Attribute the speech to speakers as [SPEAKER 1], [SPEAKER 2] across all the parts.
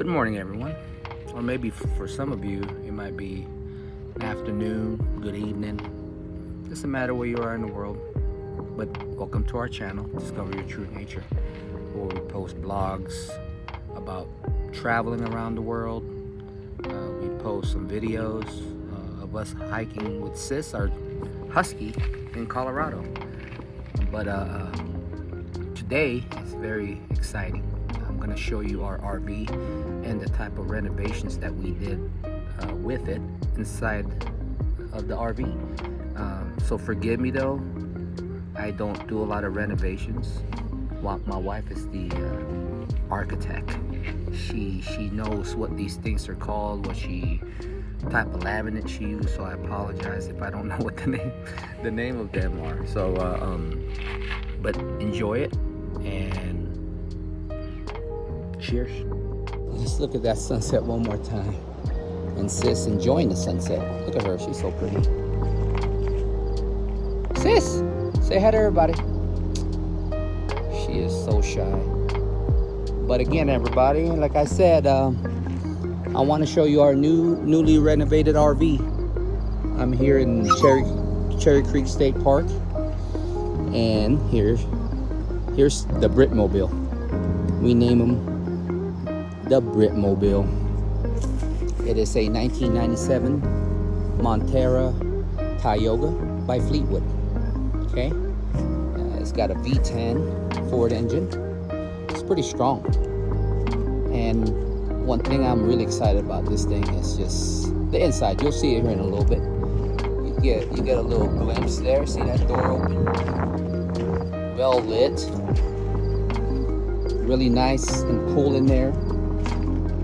[SPEAKER 1] morning, everyone. Or maybe for some of you, it might be an afternoon, good evening. Doesn't matter where you are in the world. But welcome to our channel, Discover Your True Nature, where we post blogs about traveling around the world. We post some videos of us hiking with Sis, our husky, in Colorado. But today is very exciting. I'm going to show you our RV and the type of renovations that we did with it inside of the RV. So forgive me though, I don't do a lot of renovations. My wife is the architect. She knows what these things are called, what type of laminate she used, so I apologize if I don't know what the name of them are. So but enjoy it and cheers. Let's look at that sunset one more time. And Sis enjoying the sunset. Look at her, she's so pretty. Sis, say hi to everybody. She is so shy. But again, everybody, like I said, I want to show you our newly renovated RV. I'm here in Cherry Creek State Park, and here's the Britmobile. We name them the Britmobile. It is a 1997 Montera Tioga by Fleetwood. Okay, it's got a V10 Ford engine. It's pretty strong. And one thing I'm really excited about this thing is just the inside. You'll see it here in a little bit. You get a little glimpse there. See that door open? Well lit. Really nice and cool in there.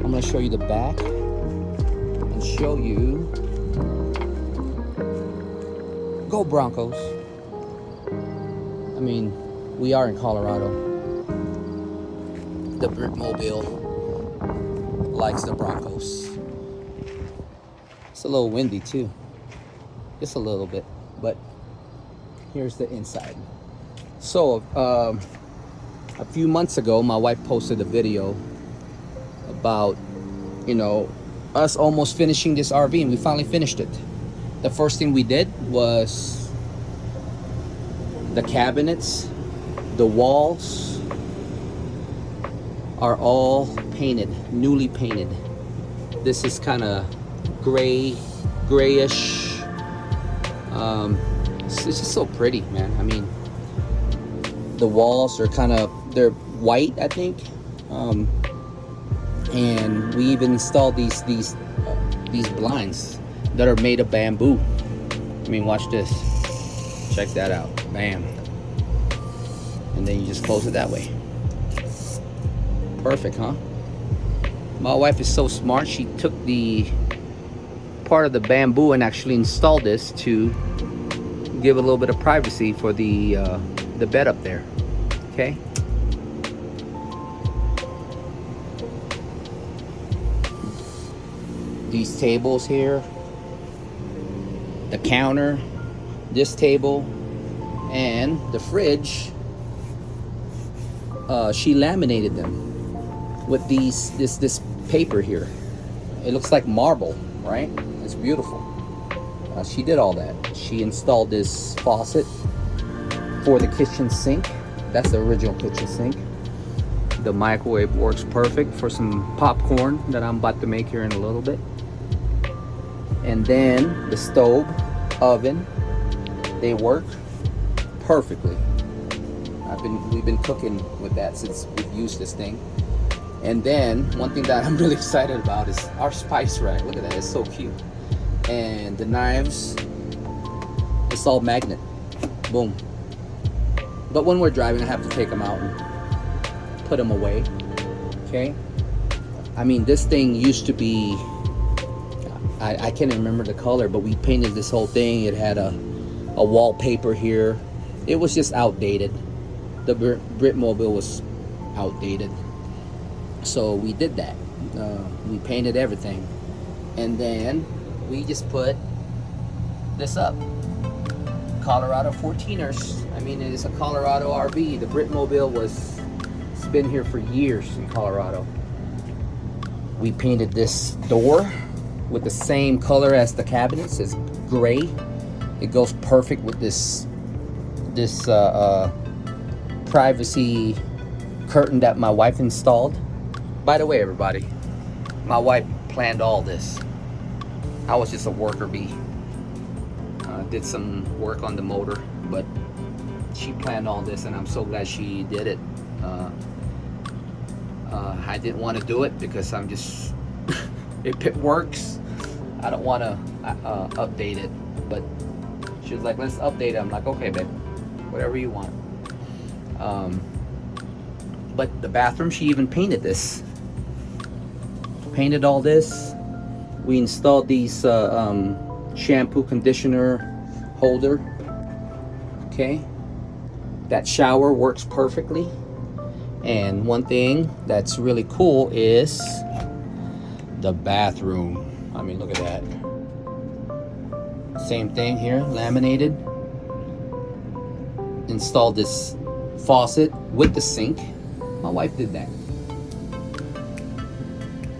[SPEAKER 1] I'm going to show you the back and show you. Go Broncos. I mean, we are in Colorado. The Britmobile likes the Broncos. It's a little windy too. Just a little bit. But here's the inside. So, a few months ago, my wife posted a video about, us almost finishing this RV, and we finally finished it. The first thing we did was the cabinets, the walls are all painted, newly painted. This is kind of grayish. It's just so pretty, man. I mean, the walls are they're white, I think. And we even installed these blinds that are made of bamboo. I mean, watch this. Check that out. Bam. And then you just close it that way. Perfect, huh? My wife is so smart. She took the part of the bamboo and actually installed this to give a little bit of privacy for the bed up there. Okay. These tables here, the counter, this table, and the fridge, she laminated them with this paper here. It looks like marble, right? It's beautiful. She did all that. She installed this faucet for the kitchen sink. That's the original kitchen sink. The microwave works perfect for some popcorn that I'm about to make here in a little bit. And then the stove, oven, they work perfectly. We've been cooking with that since we've used this thing. And then one thing that I'm really excited about is our spice rack. Look at that, it's so cute. And the knives, it's all magnet. Boom. But when we're driving, I have to take them out and put them away. Okay. I mean, this thing used to be, I can't remember the color, but we painted this whole thing. It had a wallpaper here. It was just outdated. The Britmobile was outdated. So we did that. We painted everything. And then we just put this up. Colorado 14ers. I mean, it is a Colorado RV. The Britmobile it's been here for years in Colorado. We painted this door with the same color as the cabinets. It's gray. It goes perfect with this privacy curtain that my wife installed. By the way, everybody, my wife planned all this. I was just a worker bee. Did some work on the motor, but she planned all this, and I'm so glad she did it. I didn't want to do it because I'm just if it works, I don't want to update it. But she was like, let's update it. I'm like, okay, babe, whatever you want. But the bathroom, she even painted this. Painted all this. We installed these shampoo conditioner holder. Okay, that shower works perfectly. And one thing that's really cool is the bathroom. I mean, look at that. Same thing here, laminated. Installed this faucet with the sink. My wife did that.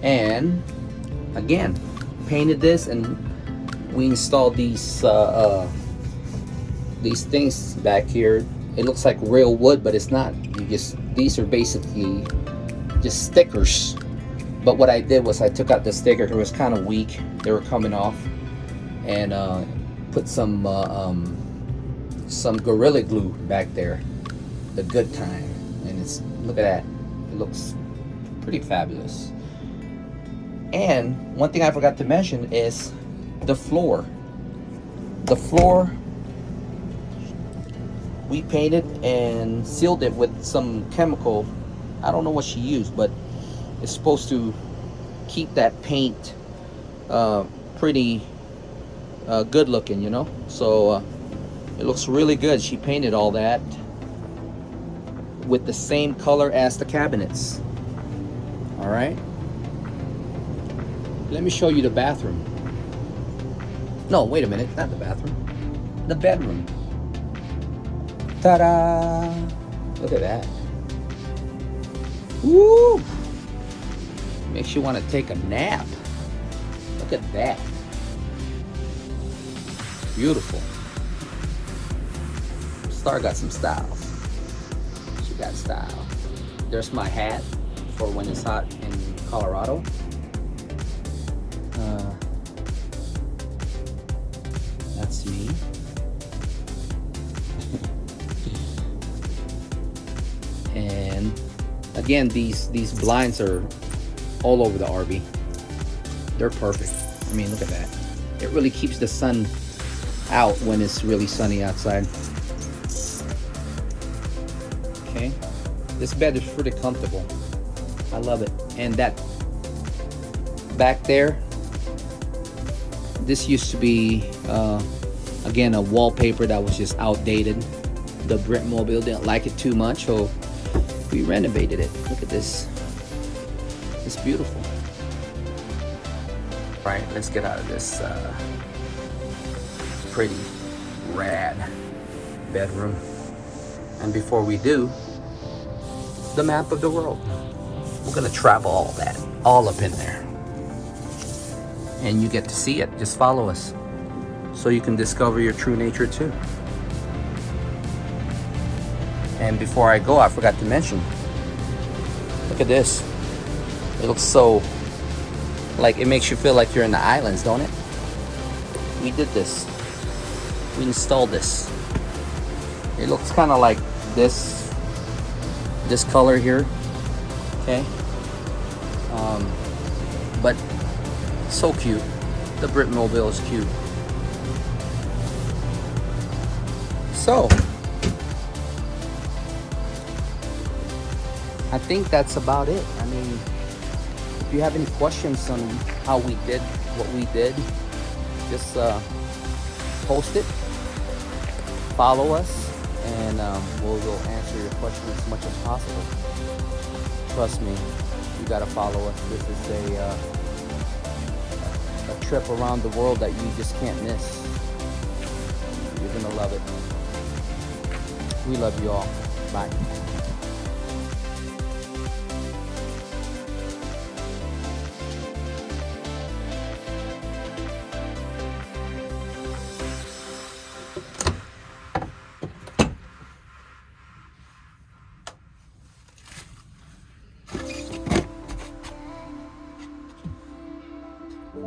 [SPEAKER 1] And again, painted this, and we installed these things back here. It looks like real wood, but it's not. These are basically just stickers. But what I did was I took out the sticker. It was kind of weak. They were coming off, and put some Gorilla Glue back there, the good kind. And it's, look at that. It looks pretty fabulous. And one thing I forgot to mention is the floor. The floor, we painted and sealed it with some chemical. I don't know what she used, but it's supposed to keep that paint pretty good looking, you know. So it looks really good. She painted all that with the same color as the cabinets. All right, let me show you the bathroom. No, wait a minute, not the bathroom, the bedroom. Ta-da! Look at that. Woo! Makes you want to take a nap. Look at that. Beautiful. Star got some style. She got style. There's my hat for when it's hot in Colorado. That's me. And again, these blinds are all over the RV. They're perfect. I mean, look at that. It really keeps the sun out when it's really sunny outside. Okay, this bed is pretty comfortable. I love it. And that back there, this used to be again a wallpaper that was just outdated. The Britmobile didn't like it too much, so we renovated it. Look at this. It's beautiful. All right, let's get out of this pretty rad bedroom. And before we do, the map of the world. We're gonna travel all that, all up in there. And you get to see it. Just follow us so you can discover your true nature too. And before I go, I forgot to mention, look at this. It looks so, like, it makes you feel like you're in the islands, don't it? We did this. We installed this. It looks kind of like this color here, okay? But so cute. The Britmobile is cute. So I think that's about it. I mean, if you have any questions on how we did what we did, just post it, follow us, and we'll answer your question as much as possible. Trust me, you gotta follow us. This is a trip around the world that you just can't miss. You're gonna love it. We love you all. Bye.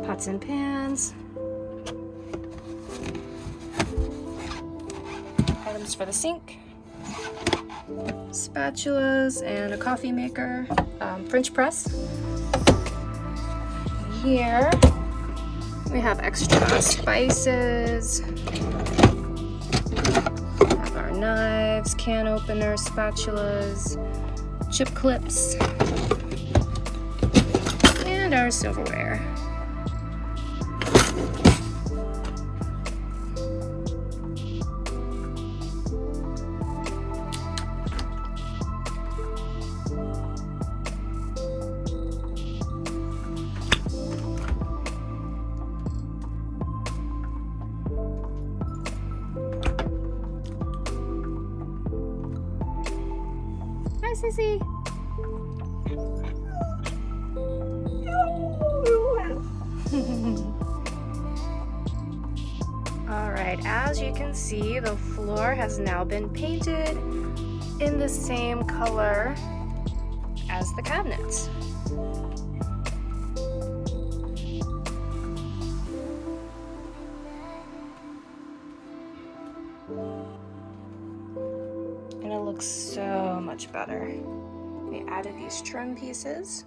[SPEAKER 2] Pots and pans. Items for the sink. Spatulas and a coffee maker. French press. Here we have extra spices. Have our knives, can openers, spatulas, chip clips, and our silverware. Hi, Sissy. All right, as you can see, the floor has now been painted in the same color as the cabinets. And it looks so much better. We added these trim pieces.